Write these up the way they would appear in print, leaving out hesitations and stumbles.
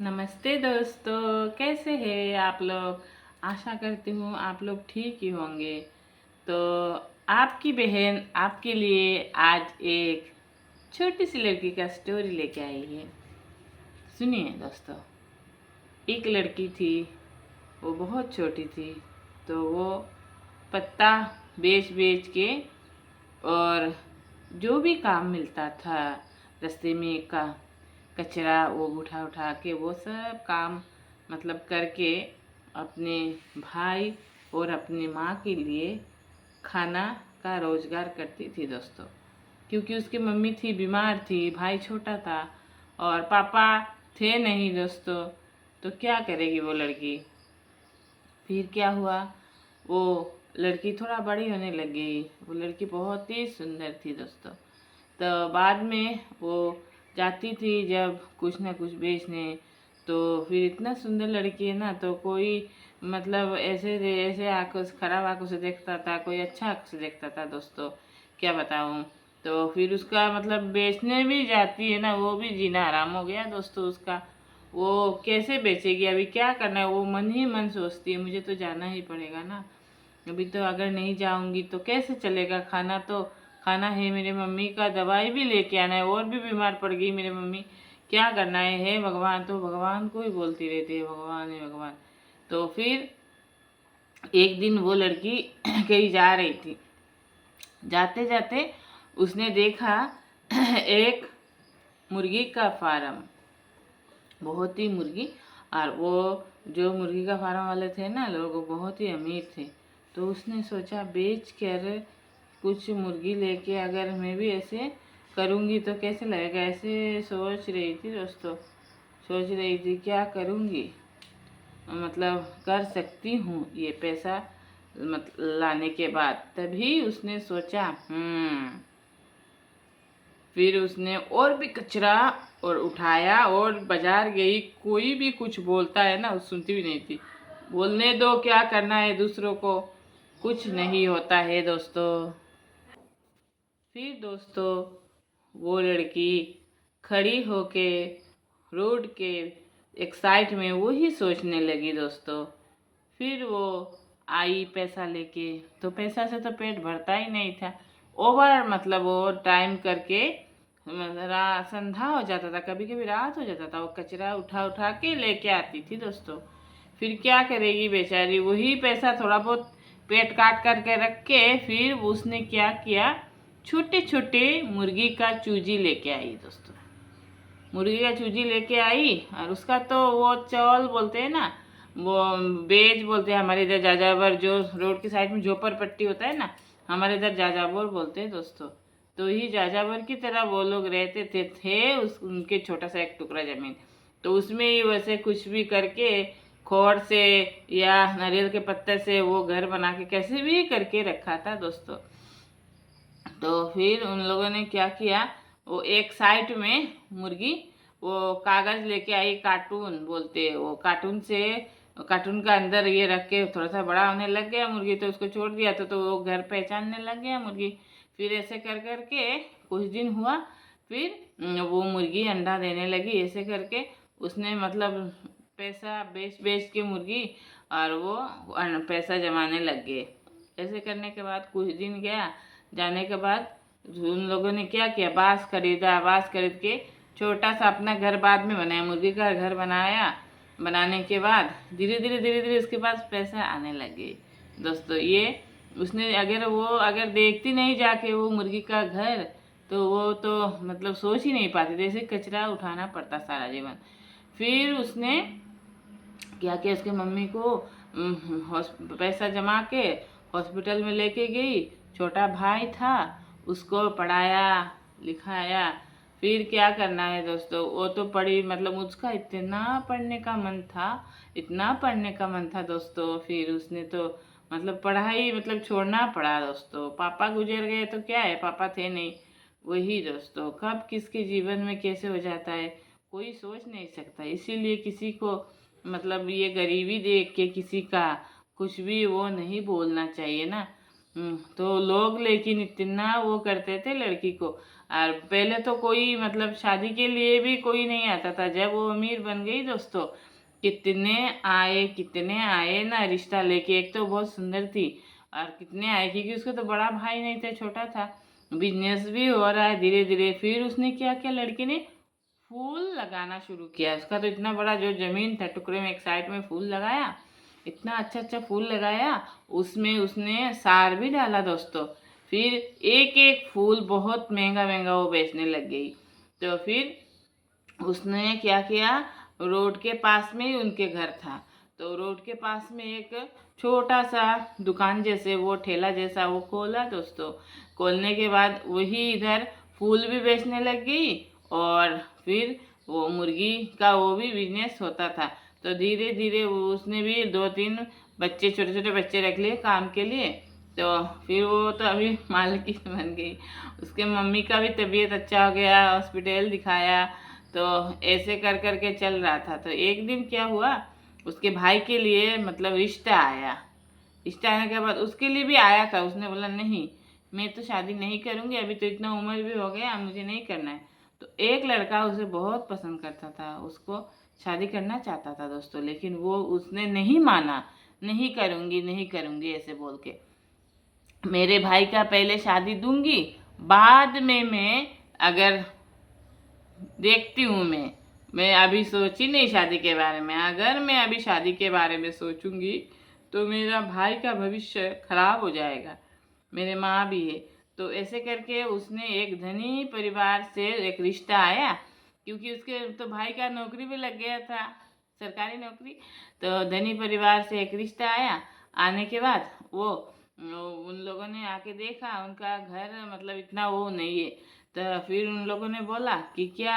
नमस्ते दोस्तों, कैसे हैं आप लोग। आशा करती हूँ आप लोग ठीक ही होंगे। तो आपकी बहन आपके लिए आज एक छोटी सी लड़की का स्टोरी लेके आई है। सुनिए दोस्तों। एक लड़की थी, वो बहुत छोटी थी। तो वो पत्ता बेच बेच के और जो भी काम मिलता था रास्ते में का कचरा वो उठा उठा के वो सब काम मतलब करके अपने भाई और अपनी माँ के लिए खाना का रोजगार करती थी दोस्तों। क्योंकि उसकी मम्मी थी बीमार थी, भाई छोटा था और पापा थे नहीं दोस्तों। तो क्या करेगी वो लड़की। फिर क्या हुआ, वो लड़की थोड़ा बड़ी होने लग गई। वो लड़की बहुत ही सुंदर थी दोस्तों। तो बाद में वो जाती थी जब कुछ ना कुछ बेचने। तो फिर इतना सुंदर लड़की है ना, तो कोई मतलब ऐसे ऐसे आंखों से खराब आंखों से देखता था, कोई अच्छा आंखों से देखता था दोस्तों, क्या बताऊँ। तो फिर उसका मतलब बेचने भी जाती है ना, वो भी जीना हराम हो गया दोस्तों उसका। वो कैसे बेचेगी, अभी क्या करना है, वो मन ही मन सोचती है मुझे तो जाना ही पड़ेगा ना। अभी तो अगर नहीं जाऊंगी तो कैसे चलेगा। खाना है मेरे मम्मी का, दवाई भी लेके आना है, और भी बीमार पड़ गई मेरी मम्मी। क्या करना है, हे भगवान। तो भगवान को ही बोलती रहती है, भगवान है भगवान। तो फिर एक दिन वो लड़की कहीं जा रही थी। जाते जाते उसने देखा एक मुर्गी का फार्म, बहुत ही मुर्गी। और वो जो मुर्गी का फार्म वाले थे ना लोग, वो बहुत ही अमीर थे। तो उसने सोचा बेच कर कुछ मुर्गी लेके अगर मैं भी ऐसे करूँगी तो कैसे लगेगा। ऐसे सोच रही थी दोस्तों, सोच रही थी क्या करूँगी, मतलब कर सकती हूँ ये पैसा लाने के बाद। तभी उसने सोचा फिर उसने और भी कचरा और उठाया और बाजार गई। कोई भी कुछ बोलता है ना, सुनती भी नहीं थी। बोलने दो, क्या करना है दूसरों को, कुछ नहीं होता है दोस्तों। फिर दोस्तों वो लड़की खड़ी होके रोड के एक साइड में वही सोचने लगी दोस्तों। फिर वो आई पैसा लेके। तो पैसा से तो पेट भरता ही नहीं था। ओवर मतलब वो टाइम करके संध्या हो जाता था, कभी कभी रात हो जाता था। वो कचरा उठा उठा के लेके आती थी दोस्तों। फिर क्या करेगी बेचारी, वही पैसा थोड़ा बहुत पेट काट करके रख के फिर उसने क्या किया, छोटे छोटे मुर्गी का चूजी लेके आई दोस्तों। मुर्गी का चूजी लेके आई और उसका तो वो चौल बोलते हैं ना, वो बेज बोलते हैं हमारे इधर, जाजावर जो रोड की साइड में झोपड़ पट्टी होता है ना, हमारे इधर जाजावर बोलते हैं दोस्तों। तो ही जाजावर की तरह वो लोग रहते थे उस उनके छोटा सा एक टुकड़ा जमीन। तो उसमें ही वैसे कुछ भी करके खोर से या नारियल के पत्ते से वो घर बना के कैसे भी करके रखा था दोस्तों। तो फिर उन लोगों ने क्या किया, वो एक साइड में मुर्गी वो कागज लेके आई, कार्टून बोलते हैं वो, कार्टून से कार्टून का अंदर ये रख के थोड़ा सा बड़ा होने लग गया मुर्गी। तो उसको छोड़ दिया तो वो घर पहचानने लग गया मुर्गी। फिर ऐसे कर करके कुछ दिन हुआ। फिर वो मुर्गी अंडा देने लगी। ऐसे करके उसने मतलब पैसा बेच बेच के मुर्गी और वो पैसा जमाने लग गए। ऐसे करने के बाद कुछ दिन गया, जाने के बाद उन लोगों ने क्या किया, बांस खरीदा। बांस खरीद के छोटा सा अपना घर बाद में बनाया, मुर्गी का घर बनाया। बनाने के बाद धीरे धीरे उसके पास पैसा आने लगे दोस्तों। ये उसने अगर देखती नहीं जाके वो मुर्गी का घर, तो वो तो मतलब सोच ही नहीं पाती, जैसे कचरा उठाना पड़ता सारा जीवन। फिर उसने क्या किया, उसके मम्मी को पैसा जमा के हॉस्पिटल में लेके गई। छोटा भाई था, उसको पढ़ाया लिखाया। फिर क्या करना है दोस्तों, वो तो पढ़ी मतलब उसका इतना पढ़ने का मन था, इतना पढ़ने का मन था दोस्तों। फिर उसने तो मतलब पढ़ाई मतलब छोड़ना पड़ा दोस्तों। पापा गुजर गए तो क्या है, पापा थे नहीं। वही दोस्तों, कब किसके जीवन में कैसे हो जाता है कोई सोच नहीं सकता। इसीलिए किसी को मतलब ये गरीबी देख के किसी का कुछ भी वो नहीं बोलना चाहिए ना। तो लोग लेकिन इतना वो करते थे लड़की को। और पहले तो कोई मतलब शादी के लिए भी कोई नहीं आता था। जब वो अमीर बन गई दोस्तों, कितने आए ना रिश्ता लेके। एक तो बहुत सुंदर थी, और कितने आए क्योंकि उसका तो बड़ा भाई नहीं था, छोटा था। बिजनेस भी हो रहा है धीरे धीरे। फिर उसने क्या किया, लड़के ने फूल लगाना शुरू किया। उसका तो इतना बड़ा जो जमीन था टुकड़े में एक साइड में फूल लगाया, इतना अच्छा अच्छा फूल लगाया। उसमें उसने सार भी डाला दोस्तों। फिर एक एक फूल बहुत महंगा महंगा वो बेचने लग गई। तो फिर उसने क्या किया, रोड के पास में ही उनके घर था। तो रोड के पास में एक छोटा सा दुकान जैसे वो ठेला जैसा वो खोला दोस्तों। खोलने के बाद वही इधर फूल भी बेचने लग गई, और फिर वो मुर्गी का वो भी बिजनेस होता था। तो धीरे धीरे वो उसने भी 2-3 बच्चे, छोटे छोटे बच्चे रख लिए काम के लिए। तो फिर वो तो अभी मालकिन बन गई। उसके मम्मी का भी तबीयत अच्छा हो गया, हॉस्पिटल दिखाया। तो ऐसे कर कर के चल रहा था। तो एक दिन क्या हुआ, उसके भाई के लिए मतलब रिश्ता आया। रिश्ता आने के बाद उसके लिए भी आया था। उसने बोला नहीं, मैं तो शादी नहीं करूँगी, अभी तो इतना उम्र भी हो गया, मुझे नहीं करना है। तो एक लड़का उसे बहुत पसंद करता था, उसको शादी करना चाहता था दोस्तों। लेकिन वो उसने नहीं माना, नहीं करूँगी नहीं करूँगी ऐसे बोल के। मेरे भाई का पहले शादी दूंगी, बाद में मैं अगर देखती हूँ। मैं अभी सोची नहीं शादी के बारे में। अगर मैं अभी शादी के बारे में सोचूंगी तो मेरा भाई का भविष्य खराब हो जाएगा, मेरे माँ भी है। तो ऐसे करके उसने एक धनी परिवार से एक रिश्ता आया, क्योंकि उसके तो भाई का नौकरी भी लग गया था, सरकारी नौकरी। तो धनी परिवार से एक रिश्ता आया। आने के बाद वो उन लोगों ने आके देखा, उनका घर मतलब इतना वो नहीं है। तो फिर उन लोगों ने बोला कि क्या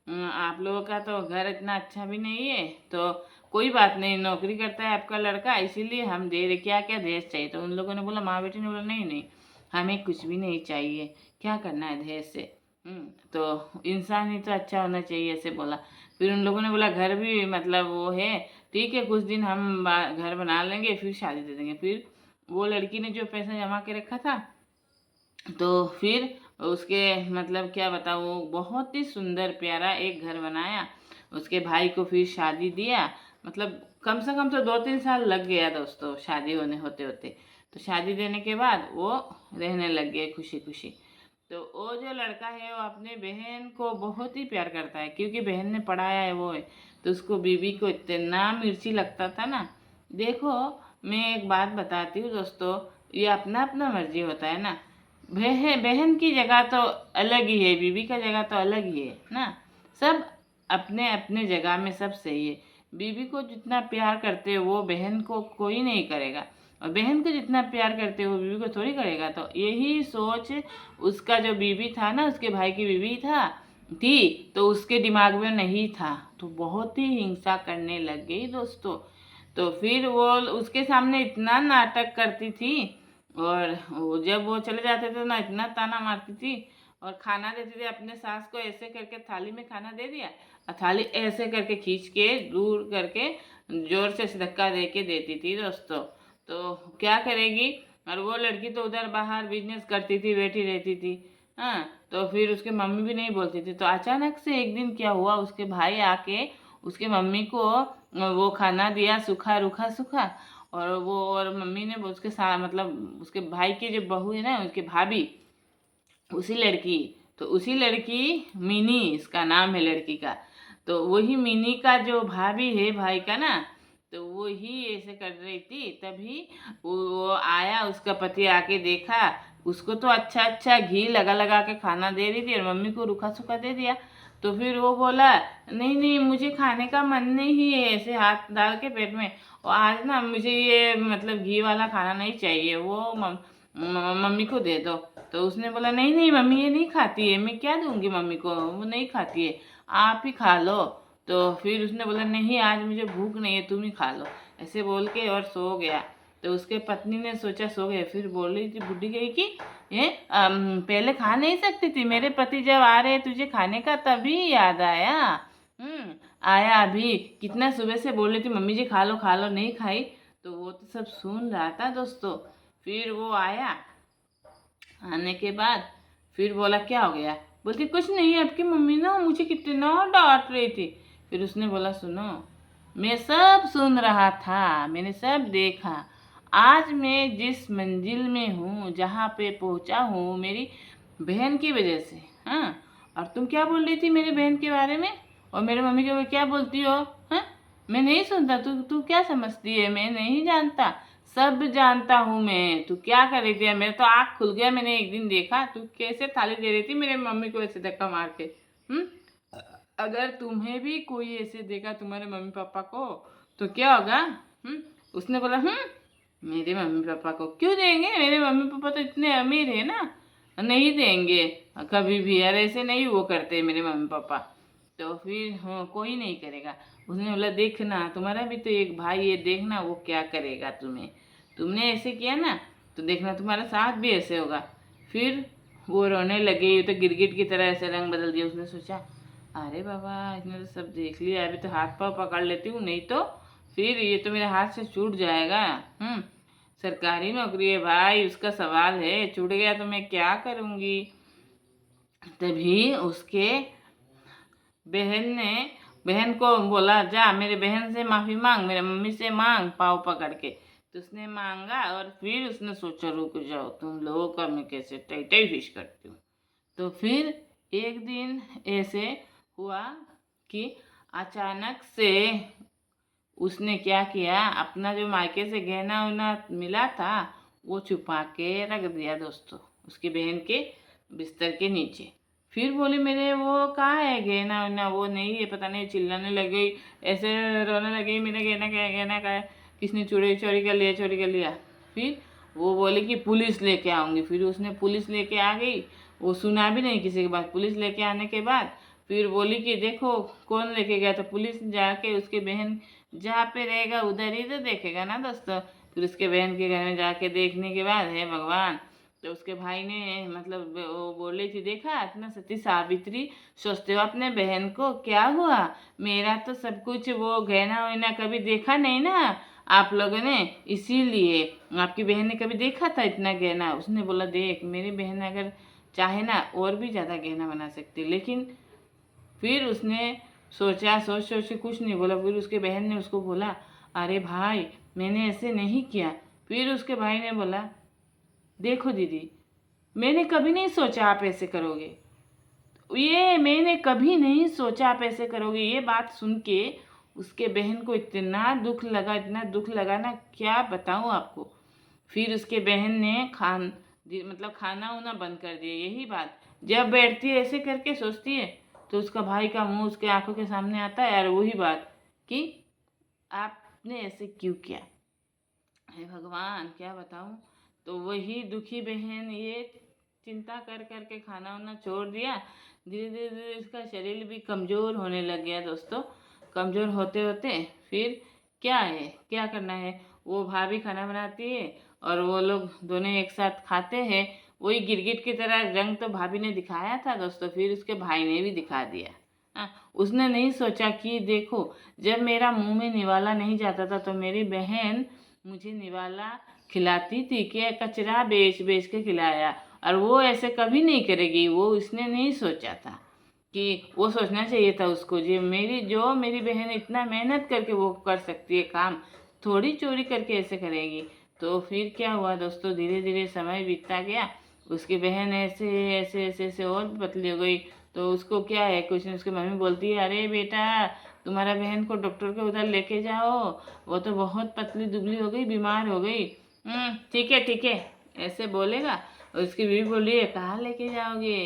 आप लोगों का तो घर इतना अच्छा भी नहीं है, तो कोई बात नहीं, नौकरी करता है आपका लड़का, इसीलिए हम दे रहे, क्या क्या दहेज चाहिए। तो उन लोगों ने बोला, माँ बेटी ने बोला नहीं नहीं, हमें कुछ भी नहीं चाहिए, क्या करना है दहेज से। तो इंसान ही तो अच्छा होना चाहिए ऐसे बोला। फिर उन लोगों ने बोला घर भी मतलब वो है, ठीक है कुछ दिन हम घर बना लेंगे, फिर शादी दे देंगे। फिर वो लड़की ने जो पैसा जमा के रखा था, तो फिर उसके मतलब क्या बताऊँ, वो बहुत ही सुंदर प्यारा एक घर बनाया। उसके भाई को फिर शादी दिया। मतलब कम से कम तो 2-3 साल लग गया दोस्तों शादी होने होते होते। तो शादी देने के बाद वो रहने लग गए खुशी खुशी। तो वो जो लड़का है वो अपने बहन को बहुत ही प्यार करता है, क्योंकि बहन ने पढ़ाया है वो है। तो उसको बीवी को इतना मिर्ची लगता था ना। देखो, मैं एक बात बताती हूँ दोस्तों, ये अपना अपना मर्जी होता है ना। बहन बहन की जगह तो अलग ही है, बीवी का जगह तो अलग ही है ना। सब अपने अपने जगह में सब सही है। बीवी को जितना प्यार करते हो वो बहन को कोई नहीं करेगा, और बहन को जितना प्यार करते हो बीवी को थोड़ी करेगा। तो यही सोच उसका जो बीवी था ना, उसके भाई की बीवी थी, तो उसके दिमाग में नहीं था। तो बहुत ही हिंसा करने लग गई दोस्तों। तो फिर वो उसके सामने इतना नाटक करती थी, और जब वो चले जाते थे ना इतना ताना मारती थी। और खाना देती थी अपने सास को, ऐसे करके थाली में खाना दे दिया, और थाली ऐसे करके खींच के दूर करके जोर से धक्का दे के देती थी दोस्तों। तो क्या करेगी। और वो लड़की तो उधर बाहर बिजनेस करती थी, बैठी रहती थी। हाँ, तो फिर उसके मम्मी भी नहीं बोलती थी। तो अचानक से एक दिन क्या हुआ, उसके भाई आके उसके मम्मी को वो खाना दिया, सूखा रूखा सूखा। और मम्मी ने उसके साथ मतलब उसके भाई की जो बहू है ना, उसकी भाभी, उसी लड़की, तो उसी लड़की मिनी, इसका नाम है लड़की का। तो वही मिनी का जो भाभी है भाई का ना, तो वो ही ऐसे कर रही थी। तभी वो आया, उसका पति आके देखा, उसको तो अच्छा अच्छा घी लगा लगा के खाना दे रही थी, और मम्मी को रूखा सूखा दे दिया। तो फिर वो बोला नहीं नहीं, मुझे खाने का मन नहीं है, ऐसे हाथ डाल के पेट में। और आज ना मुझे ये मतलब घी वाला खाना नहीं चाहिए, वो मम्मी को दे दो। तो उसने बोला नहीं नहीं मम्मी ये नहीं खाती है, मैं क्या दूंगी मम्मी को, वो नहीं खाती है, आप ही खा लो। तो फिर उसने बोला नहीं आज मुझे भूख नहीं है, तुम ही खा लो, ऐसे बोल के और सो गया। तो उसके पत्नी ने सोचा सो गए, फिर बोल रही थी बुढ़ी गई कि ये पहले खा नहीं सकती थी, मेरे पति जब आ रहे तुझे खाने का तभी याद आया। आया अभी, कितना सुबह से बोल रही थी मम्मी जी खा लो, नहीं खाई। तो वो तो सब सुन रहा था दोस्तों। फिर वो आया, आने के बाद फिर बोला क्या हो गया? बोलती कुछ नहीं, आपकी मम्मी ना मुझे कितना डांट रही थी। फिर उसने बोला सुनो, मैं सब सुन रहा था, मैंने सब देखा। आज मैं जिस मंजिल में हूँ, जहाँ पे पहुँचा हूँ, मेरी बहन की वजह से। हाँ, और तुम क्या बोल रही थी मेरी बहन के बारे में और मेरे मम्मी के बारे में क्या बोलती हो? हाँ, मैं नहीं सुनता। तू तू क्या समझती है? मैं नहीं जानता, सब जानता हूँ मैं। तू क्या कर रही थी? मेरा तो आँख खुल गया, मैंने एक दिन देखा तू कैसे थाली दे रही थी मेरे मम्मी को ऐसे धक्का मार के। हम्म, अगर तुम्हें भी कोई ऐसे देखा तुम्हारे मम्मी पापा को तो क्या होगा? उसने बोला मेरे मम्मी पापा को क्यों देंगे? मेरे मम्मी पापा तो इतने अमीर है ना, नहीं देंगे कभी भी यार, ऐसे नहीं वो करते मेरे मम्मी पापा। तो फिर हाँ, कोई नहीं करेगा। उसने बोला देखना, तुम्हारा भी तो एक भाई है, देखना वो क्या करेगा तुम्हें। तुमने ऐसे किया ना तो देखना तुम्हारा साथ भी ऐसे होगा। फिर वो रोने लगे, ये तो गिरगिट की तरह ऐसे रंग बदल दिया। उसने सोचा अरे बाबा, इसने तो सब देख लिया, अभी तो हाथ पाँव पकड़ लेती हूँ, नहीं तो फिर ये तो मेरे हाथ से छूट जाएगा। सरकारी नौकरी है भाई, उसका सवाल है, छूट गया तो मैं क्या करूँगी। तभी उसके बहन ने बहन को बोला जा मेरे बहन से माफ़ी मांग, मेरे मम्मी से मांग पाँव पकड़ के। तो उसने मांगा और फिर उसने सोचा रुक जाओ, तुम लोगों का मैं कैसे टाई टाई फिश करती हूँ। तो फिर एक दिन ऐसे हुआ कि अचानक से उसने क्या किया, अपना जो मायके से गहना उना मिला था वो छुपा के रख दिया दोस्तों, उसकी बहन के बिस्तर के नीचे। फिर बोली मेरे वो कहाँ है गहना उना? वो नहीं है, पता नहीं, चिल्लाने लग गई, ऐसे रोने लगी, मेरा गहना क्या है, गहना क्या है, किसने चोरी चोरी कर लिया, चोरी कर लिया। फिर वो बोली कि पुलिस लेके आऊँगी। फिर उसने पुलिस लेके आ गई, वो सुना भी नहीं किसी की बात। पुलिस लेके आने के बाद फिर बोली कि देखो कौन लेके गया। तो पुलिस जाके उसके बहन जहाँ पे रहेगा उधर ही तो देखेगा ना दोस्तों। फिर उसके बहन के घर में जाके देखने के बाद हे भगवान, तो उसके भाई ने मतलब वो बोले थी देखा इतना सती सावित्री सोचते हो अपने बहन को, क्या हुआ? मेरा तो सब कुछ वो गहना वहना कभी देखा नहीं ना आप लोगों ने, इसीलिए आपकी बहन ने कभी देखा था इतना गहना? उसने बोला देख मेरी बहन अगर चाहे ना और भी ज़्यादा गहना बना सकती, लेकिन फिर उसने सोचा, सोच सोच के कुछ नहीं बोला। फिर उसके बहन ने उसको बोला अरे भाई मैंने ऐसे नहीं किया। फिर उसके भाई ने बोला देखो दीदी, मैंने कभी नहीं सोचा आप ऐसे करोगे, ये मैंने कभी नहीं सोचा आप ऐसे करोगे। ये बात सुन के उसके बहन को इतना दुख लगा, इतना दुख लगा ना क्या बताऊँ आपको। फिर उसके बहन ने मतलब खाना वाना बंद कर दिया। यही बात जब बैठती है ऐसे करके सोचती है तो उसका भाई का मुंह उसके आंखों के सामने आता है, यार वही बात कि आपने ऐसे क्यों किया। हे भगवान क्या बताऊँ। तो वही दुखी बहन ये चिंता कर कर के खाना वाना छोड़ दिया। धीरे धीरे धीरे इसका शरीर भी कमज़ोर होने लग गया दोस्तों। कमज़ोर होते होते फिर क्या है, क्या करना है, वो भाभी खाना बनाती है और वो लोग दोनों एक साथ खाते हैं। वही गिरगिट की तरह रंग तो भाभी ने दिखाया था दोस्तों, फिर उसके भाई ने भी दिखा दिया। उसने नहीं सोचा कि देखो जब मेरा मुंह में निवाला नहीं जाता था तो मेरी बहन मुझे निवाला खिलाती थी, कि कचरा बेच बेच के खिलाया, और वो ऐसे कभी नहीं करेगी। वो उसने नहीं सोचा था कि वो सोचना चाहिए था उसको जो मेरी बहन इतना मेहनत करके वो कर सकती है काम, थोड़ी चोरी करके ऐसे करेगी। तो फिर क्या हुआ दोस्तों, धीरे धीरे समय बीतता गया, उसकी बहन ऐसे ऐसे ऐसे ऐसे और भी पतली हो गई। तो उसको क्या है, कुछ नहीं, उसकी मम्मी बोलती है अरे बेटा तुम्हारा बहन को डॉक्टर के उधर लेके जाओ, वो तो बहुत पतली दुबली हो गई, बीमार हो गई। ठीक है ठीक है, ऐसे बोलेगा। और उसकी बीवी बोली है कहाँ लेके जाओगे,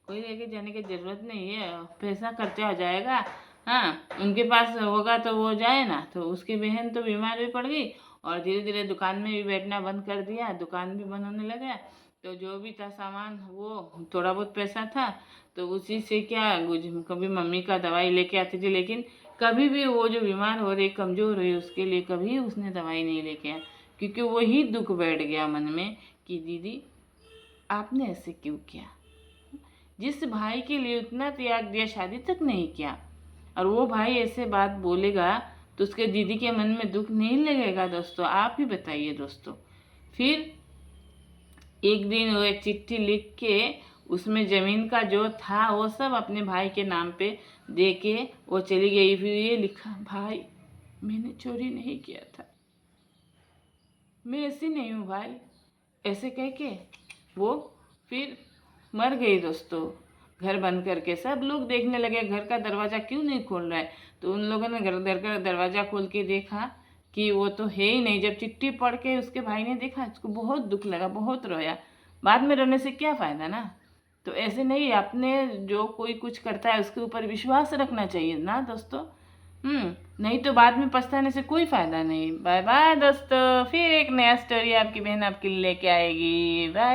कोई लेके जाने की ज़रूरत नहीं है, पैसा खर्चा हो जाएगा। हाँ, उनके पास होगा तो वो जाए ना। तो उसकी बहन तो बीमार भी पड़ गई और धीरे धीरे दुकान में भी बैठना बंद कर दिया, दुकान भी बंद होने लगा। तो जो भी था सामान, वो थोड़ा बहुत पैसा था तो उसी से क्या कभी मम्मी का दवाई लेके आती थी, लेकिन कभी भी वो जो बीमार हो रही, कमज़ोर हुई, उसके लिए कभी उसने दवाई नहीं लेके आया, क्योंकि वही दुख बैठ गया मन में कि दीदी आपने ऐसे क्यों किया। जिस भाई के लिए उतना त्याग दिया, शादी तक नहीं किया, और वो भाई ऐसे बात बोलेगा तो उसके दीदी के मन में दुख नहीं लगेगा दोस्तों? आप ही बताइए दोस्तों। फिर एक दिन वो एक चिट्ठी लिख के उसमें ज़मीन का जो था वो सब अपने भाई के नाम पे दे के वो चली गई। फिर ये लिखा, भाई मैंने चोरी नहीं किया था, मैं ऐसी नहीं हूँ भाई, ऐसे कह के वो फिर मर गई दोस्तों। घर बंद करके सब लोग देखने लगे घर का दरवाज़ा क्यों नहीं खोल रहा है। तो उन लोगों ने घर का दरवाज़ा खोल के देखा कि वो तो है ही नहीं। जब चिट्ठी पढ़ के उसके भाई ने देखा, उसको बहुत दुख लगा, बहुत रोया। बाद में रोने से क्या फ़ायदा ना। तो ऐसे नहीं, अपने जो कोई कुछ करता है उसके ऊपर विश्वास रखना चाहिए ना दोस्तों। नहीं तो बाद में पछताने से कोई फ़ायदा नहीं। बाय बाय दोस्तों, फिर एक नया स्टोरी आपकी बहन आपके लिए लेके आएगी। बाय।